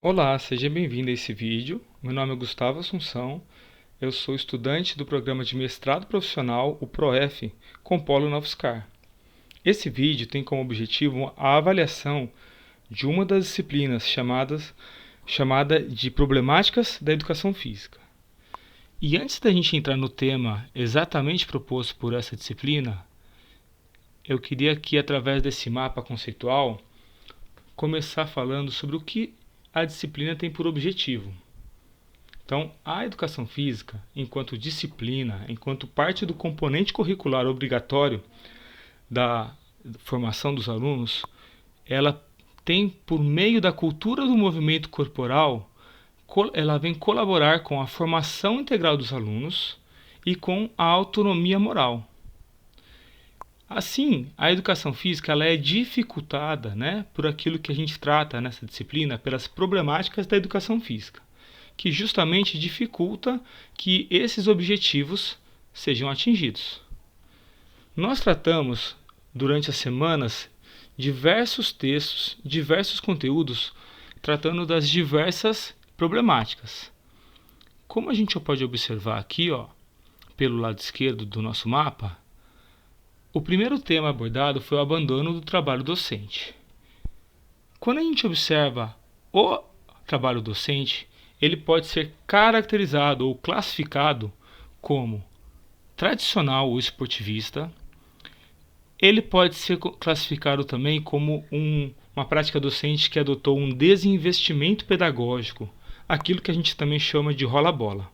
Olá, seja bem-vindo a esse vídeo. Meu nome é Gustavo Assunção, eu sou estudante do programa de mestrado profissional, o ProF, com polo na UFSCar. Esse vídeo tem como objetivo a avaliação de uma das disciplinas chamada de Problemáticas da Educação Física. E antes da gente entrar no tema exatamente proposto por essa disciplina, eu queria aqui, através desse mapa conceitual, começar falando sobre o que a disciplina tem por objetivo. Então, a educação física, enquanto disciplina, enquanto parte do componente curricular obrigatório da formação dos alunos, ela tem, por meio da cultura do movimento corporal, ela vem colaborar com a formação integral dos alunos e com a autonomia moral. Assim, a educação física ela é dificultada, por aquilo que a gente trata nessa disciplina, pelas problemáticas da educação física, que justamente dificulta que esses objetivos sejam atingidos. Nós tratamos, durante as semanas, diversos textos, diversos conteúdos, tratando das diversas problemáticas. Como a gente pode observar aqui, pelo lado esquerdo do nosso mapa, o primeiro tema abordado foi o abandono do trabalho docente. Quando a gente observa o trabalho docente, ele pode ser caracterizado ou classificado como tradicional ou esportivista. Ele pode ser classificado também como uma prática docente que adotou um desinvestimento pedagógico, aquilo que a gente também chama de rola-bola.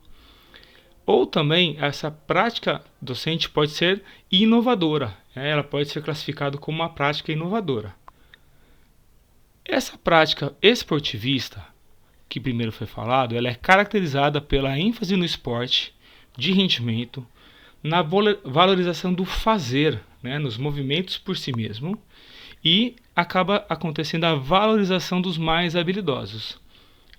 Ou também essa prática docente pode ser inovadora, ela pode ser classificada como uma prática inovadora. Essa prática esportivista, que primeiro foi falado, ela é caracterizada pela ênfase no esporte, de rendimento, na valorização do fazer, nos movimentos por si mesmo, e acaba acontecendo a valorização dos mais habilidosos.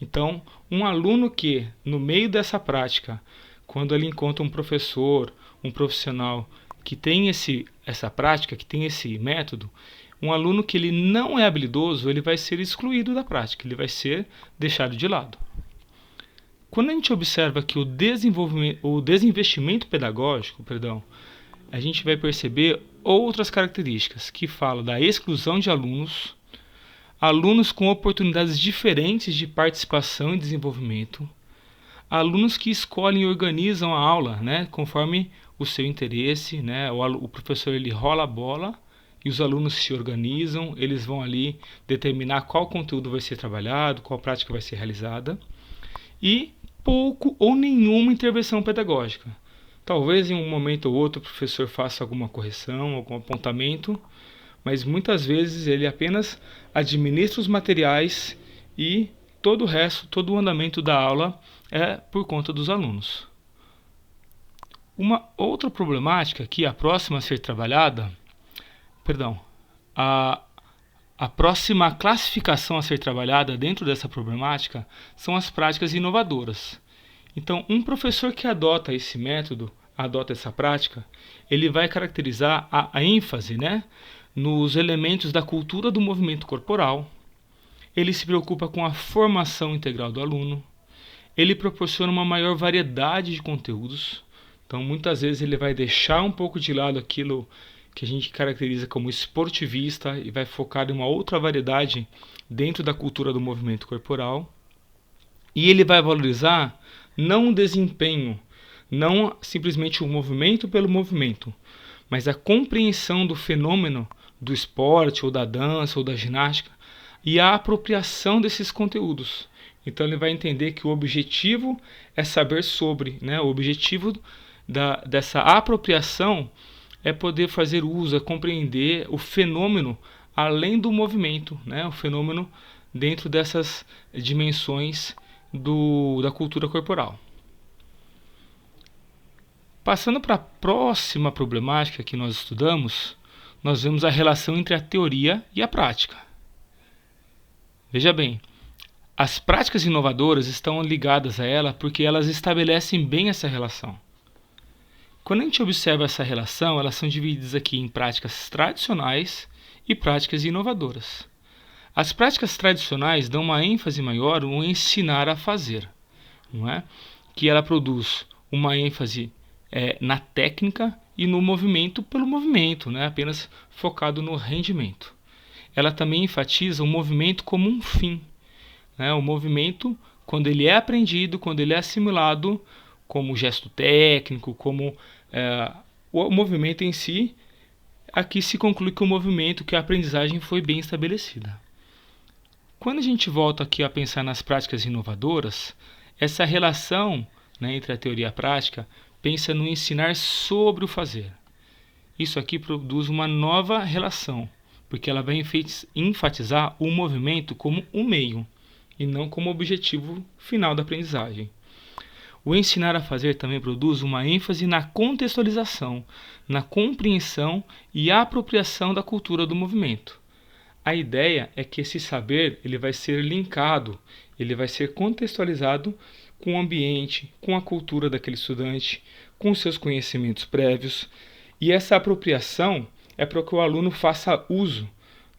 Então, um aluno que, no meio dessa prática, quando ele encontra um professor, um profissional que tem essa prática, que tem esse método, um aluno que ele não é habilidoso, ele vai ser excluído da prática, ele vai ser deixado de lado. Quando a gente observa que o desinvestimento pedagógico, a gente vai perceber outras características que falam da exclusão de alunos, alunos com oportunidades diferentes de participação e desenvolvimento, alunos que escolhem e organizam a aula, conforme o seu interesse, o professor ele rola a bola e os alunos se organizam, eles vão ali determinar qual conteúdo vai ser trabalhado, qual prática vai ser realizada, e pouco ou nenhuma intervenção pedagógica. Talvez em um momento ou outro o professor faça alguma correção, algum apontamento, mas muitas vezes ele apenas administra os materiais e todo o resto, todo o andamento da aula é por conta dos alunos. Uma outra problemática que a próxima a ser trabalhada, a próxima classificação a ser trabalhada dentro dessa problemática são as práticas inovadoras. Então, um professor que adota esse método, adota essa prática, ele vai caracterizar a ênfase nos elementos da cultura do movimento corporal. Ele se preocupa com a formação integral do aluno. Ele proporciona uma maior variedade de conteúdos. Então, muitas vezes ele vai deixar um pouco de lado aquilo que a gente caracteriza como esportivista e vai focar em uma outra variedade dentro da cultura do movimento corporal. E ele vai valorizar não o desempenho, não simplesmente o movimento pelo movimento, mas a compreensão do fenômeno do esporte ou da dança ou da ginástica e a apropriação desses conteúdos. Então ele vai entender que o objetivo é saber sobre, o objetivo dessa apropriação é poder fazer uso, é compreender o fenômeno além do movimento, o fenômeno dentro dessas dimensões da cultura corporal. Passando para a próxima problemática que nós estudamos, nós vemos a relação entre a teoria e a prática. Veja bem, as práticas inovadoras estão ligadas a ela porque elas estabelecem bem essa relação. Quando a gente observa essa relação, elas são divididas aqui em práticas tradicionais e práticas inovadoras. As práticas tradicionais dão uma ênfase maior no ensinar a fazer, não é? Que ela produz uma ênfase na técnica e no movimento pelo movimento, né? Apenas focado no rendimento. Ela também enfatiza o movimento como um fim, né? O movimento, quando ele é aprendido, quando ele é assimilado como gesto técnico, como o movimento em si, aqui se conclui que o movimento, que a aprendizagem foi bem estabelecida. Quando a gente volta aqui a pensar nas práticas inovadoras, essa relação, né, entre a teoria e a prática pensa no ensinar sobre o fazer. Isso aqui produz uma nova relação, porque ela vai enfatizar o movimento como um meio e não como objetivo final da aprendizagem. O ensinar a fazer também produz uma ênfase na contextualização, na compreensão e apropriação da cultura do movimento. A ideia é que esse saber ele vai ser linkado, ele vai ser contextualizado com o ambiente, com a cultura daquele estudante, com seus conhecimentos prévios. E essa apropriação é para que o aluno faça uso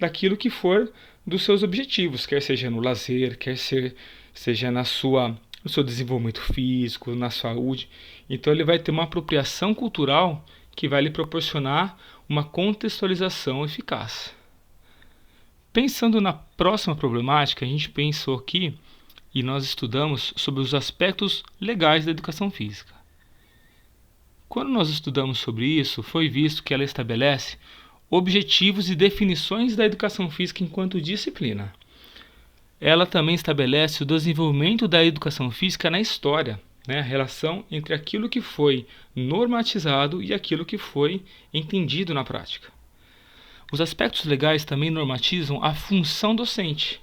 daquilo que for dos seus objetivos, quer seja no lazer, quer seja no seu desenvolvimento físico, na saúde. Então ele vai ter uma apropriação cultural que vai lhe proporcionar uma contextualização eficaz. Pensando na próxima problemática, a gente pensou aqui e nós estudamos sobre os aspectos legais da educação física. Quando nós estudamos sobre isso, foi visto que ela estabelece objetivos e definições da educação física enquanto disciplina. Ela também estabelece o desenvolvimento da educação física na história, né? A relação entre aquilo que foi normatizado e aquilo que foi entendido na prática. Os aspectos legais também normatizam a função docente.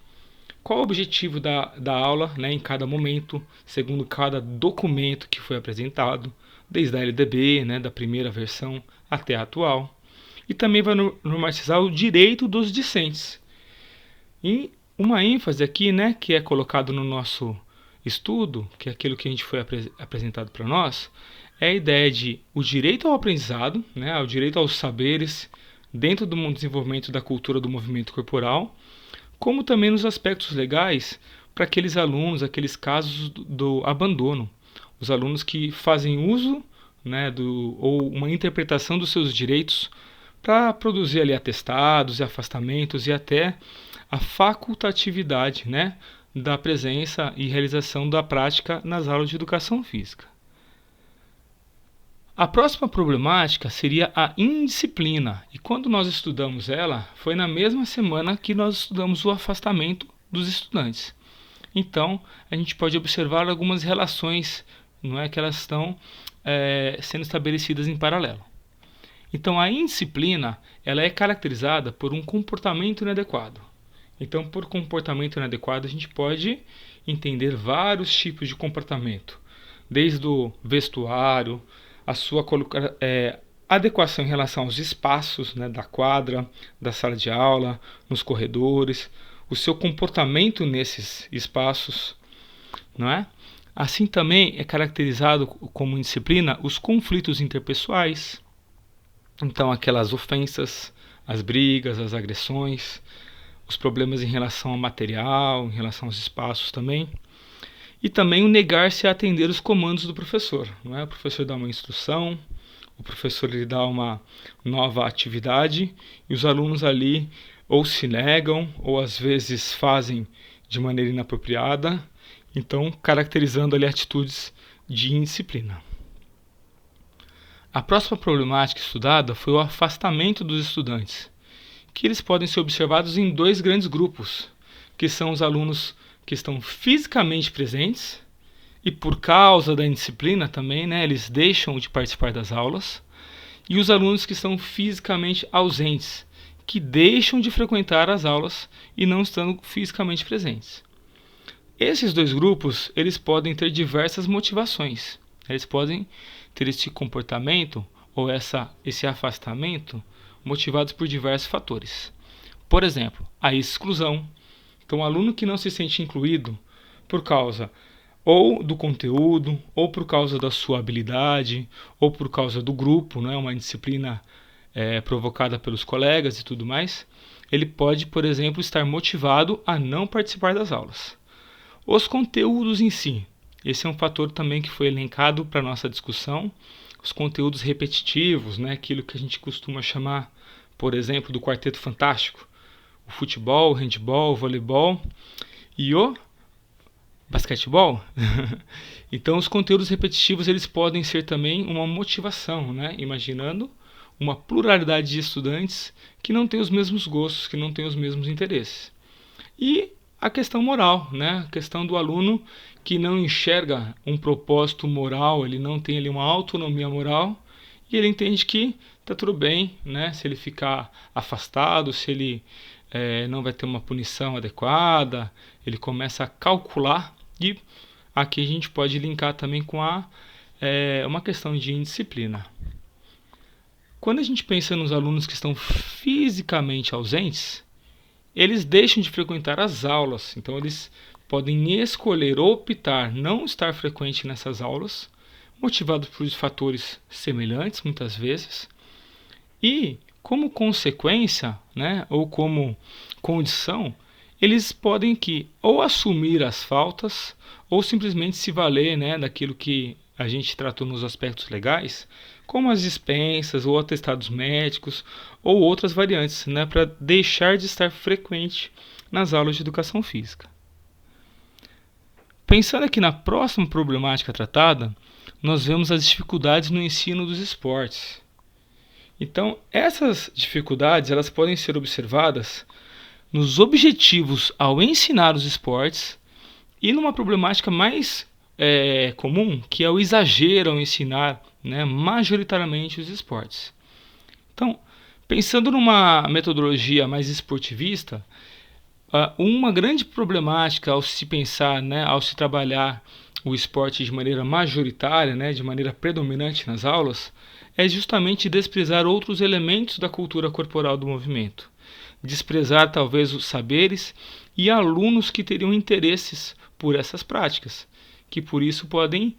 Qual o objetivo da aula, né, em cada momento, segundo cada documento que foi apresentado, desde a LDB, né, da primeira versão até a atual. E também vai normatizar o direito dos discentes. E uma ênfase aqui, né, que é colocado no nosso estudo, que é aquilo que a gente foi apresentado para nós, é a ideia de o direito ao aprendizado, né, o direito aos saberes, dentro do desenvolvimento da cultura do movimento corporal, como também nos aspectos legais para aqueles alunos, aqueles casos do abandono. Os alunos que fazem uso, né, ou uma interpretação dos seus direitos para produzir ali atestados e afastamentos e até a facultatividade, né, da presença e realização da prática nas aulas de educação física. A próxima problemática seria a indisciplina, e quando nós estudamos ela, foi na mesma semana que nós estudamos o afastamento dos estudantes. Então, a gente pode observar algumas relações, não é, que elas estão sendo estabelecidas em paralelo. Então, a indisciplina ela é caracterizada por um comportamento inadequado. Então, por comportamento inadequado, a gente pode entender vários tipos de comportamento, desde o vestuário, a sua adequação em relação aos espaços, né, da quadra, da sala de aula, nos corredores, o seu comportamento nesses espaços, não é? Assim também é caracterizado como indisciplina os conflitos interpessoais, então aquelas ofensas, as brigas, as agressões, os problemas em relação ao material, em relação aos espaços também. E também o negar-se a atender os comandos do professor. Não é? O professor dá uma instrução, o professor lhe dá uma nova atividade e os alunos ali ou se negam ou às vezes fazem de maneira inapropriada, então caracterizando ali atitudes de indisciplina. A próxima problemática estudada foi o afastamento dos estudantes, que eles podem ser observados em dois grandes grupos, que são os alunos que estão fisicamente presentes e por causa da indisciplina também, né, eles deixam de participar das aulas, e os alunos que estão fisicamente ausentes, que deixam de frequentar as aulas e não estão fisicamente presentes. Esses dois grupos, eles podem ter diversas motivações. Eles podem ter esse comportamento ou esse afastamento motivados por diversos fatores. Por exemplo, a exclusão. Então, o aluno que não se sente incluído por causa ou do conteúdo, ou por causa da sua habilidade, ou por causa do grupo, não é uma disciplina provocada pelos colegas e tudo mais, ele pode, por exemplo, estar motivado a não participar das aulas. Os conteúdos em si. Esse é um fator também que foi elencado para a nossa discussão. Os conteúdos repetitivos, né? Aquilo que a gente costuma chamar, por exemplo, do quarteto fantástico. O futebol, o handebol, o voleibol e o basquetebol. Então, os conteúdos repetitivos eles podem ser também uma motivação, né? Imaginando uma pluralidade de estudantes que não têm os mesmos gostos, que não têm os mesmos interesses. E a questão moral, né? A questão do aluno que não enxerga um propósito moral, ele não tem ali uma autonomia moral e ele entende que está tudo bem, né? Se ele ficar afastado, se ele não vai ter uma punição adequada, ele começa a calcular e aqui a gente pode linkar também com uma questão de indisciplina. Quando a gente pensa nos alunos que estão fisicamente ausentes, eles deixam de frequentar as aulas, então eles podem escolher ou optar não estar frequente nessas aulas, motivados por fatores semelhantes muitas vezes, e como consequência, né, ou como condição, eles podem ou assumir as faltas ou simplesmente se valer, né, daquilo que a gente tratou nos aspectos legais, como as dispensas ou atestados médicos ou outras variantes, né, para deixar de estar frequente nas aulas de educação física. Pensando aqui na próxima problemática tratada, nós vemos as dificuldades no ensino dos esportes. Então, essas dificuldades elas podem ser observadas nos objetivos ao ensinar os esportes e numa problemática mais comum, que é o exagero ao ensinar, né, majoritariamente os esportes. Então, pensando numa metodologia mais esportivista, uma grande problemática ao se pensar, né, ao se trabalhar o esporte de maneira majoritária, né, de maneira predominante nas aulas, é justamente desprezar outros elementos da cultura corporal do movimento. Desprezar talvez os saberes e alunos que teriam interesses por essas práticas, que por isso podem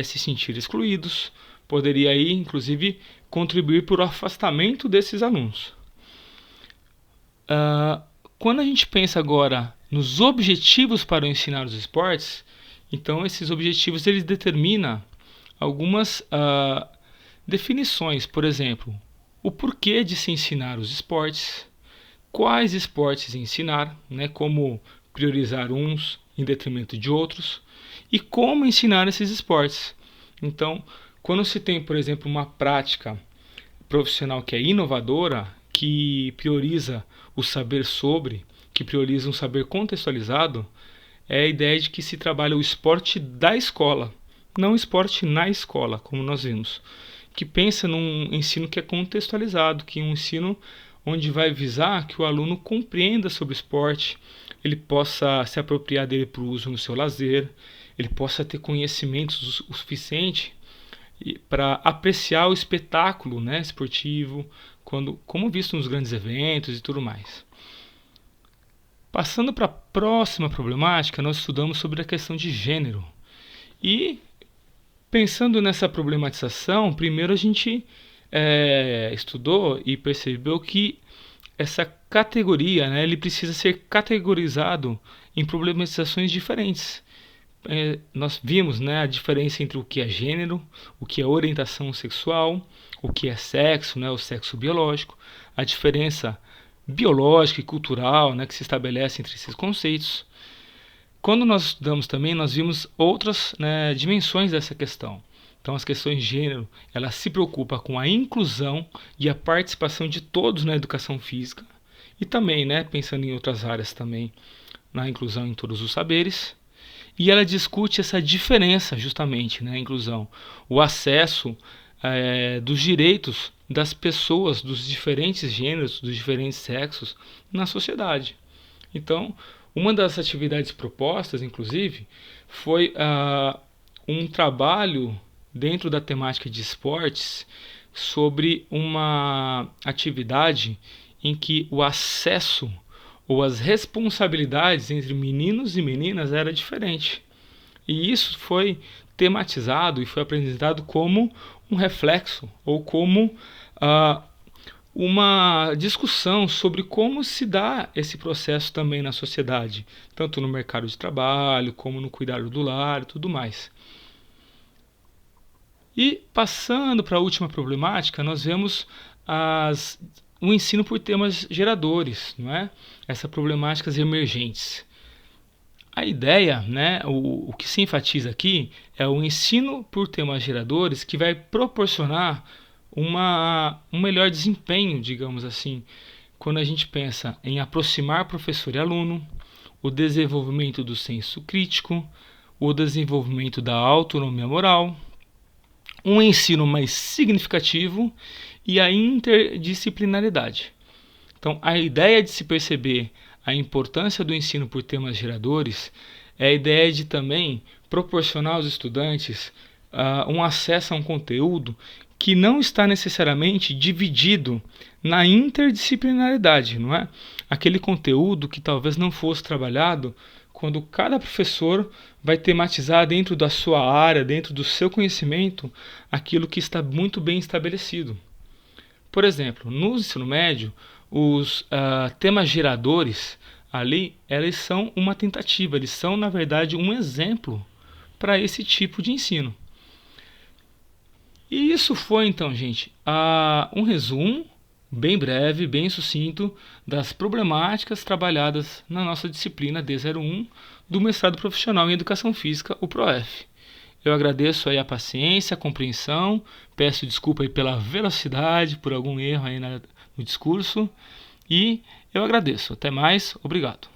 se sentir excluídos, poderia aí inclusive contribuir para o afastamento desses alunos. Quando a gente pensa agora nos objetivos para ensinar os esportes, então esses objetivos eles determinam algumas definições, por exemplo, o porquê de se ensinar os esportes, quais esportes ensinar, né, como priorizar uns em detrimento de outros e como ensinar esses esportes. Então, quando se tem, por exemplo, uma prática profissional que é inovadora, que prioriza o saber sobre, que prioriza um saber contextualizado, é a ideia de que se trabalha o esporte da escola, não o esporte na escola, como nós vimos, que pensa num ensino que é contextualizado, que é um ensino onde vai visar que o aluno compreenda sobre o esporte, ele possa se apropriar dele para o uso no seu lazer, ele possa ter conhecimentos o suficiente para apreciar o espetáculo, né, esportivo, como visto nos grandes eventos e tudo mais. Passando para a próxima problemática, nós estudamos sobre a questão de gênero. E pensando nessa problematização, primeiro a gente estudou e percebeu que essa categoria, né, ele precisa ser categorizado em problematizações diferentes. Nós vimos, né, a diferença entre o que é gênero, o que é orientação sexual, o que é sexo, né, o sexo biológico, a diferença biológica e cultural, né, que se estabelece entre esses conceitos. Quando nós estudamos também, nós vimos outras, né, dimensões dessa questão. Então, as questões de gênero, ela se preocupa com a inclusão e a participação de todos na educação física e também, né, pensando em outras áreas também, na inclusão em todos os saberes. E ela discute essa diferença, justamente, né, a inclusão, o acesso dos direitos das pessoas dos diferentes gêneros, dos diferentes sexos na sociedade. Então, uma das atividades propostas, inclusive, foi um trabalho dentro da temática de esportes sobre uma atividade em que o acesso ou as responsabilidades entre meninos e meninas era diferente. E isso foi tematizado e foi apresentado como um reflexo ou como uma discussão sobre como se dá esse processo também na sociedade, tanto no mercado de trabalho, como no cuidado do lar e tudo mais. E passando para a última problemática, nós vemos o ensino por temas geradores, não é? Essas problemáticas emergentes. A ideia, né, o que se enfatiza aqui é o ensino por temas geradores que vai proporcionar um melhor desempenho, digamos assim, quando a gente pensa em aproximar professor e aluno, o desenvolvimento do senso crítico, o desenvolvimento da autonomia moral, um ensino mais significativo e a interdisciplinaridade. Então, a ideia de se perceber a importância do ensino por temas geradores é a ideia de também proporcionar aos estudantes um acesso a um conteúdo que não está necessariamente dividido na interdisciplinaridade, não é? Aquele conteúdo que talvez não fosse trabalhado quando cada professor vai tematizar dentro da sua área, dentro do seu conhecimento, aquilo que está muito bem estabelecido. Por exemplo, no ensino médio, os temas geradores ali, eles são uma tentativa, eles são, na verdade, um exemplo para esse tipo de ensino. E isso foi, então, gente, um resumo bem breve, bem sucinto, das problemáticas trabalhadas na nossa disciplina D01 do mestrado profissional em Educação Física, o ProF. Eu agradeço aí a paciência, a compreensão, peço desculpa aí pela velocidade, por algum erro aí no discurso, e eu agradeço. Até mais, obrigado.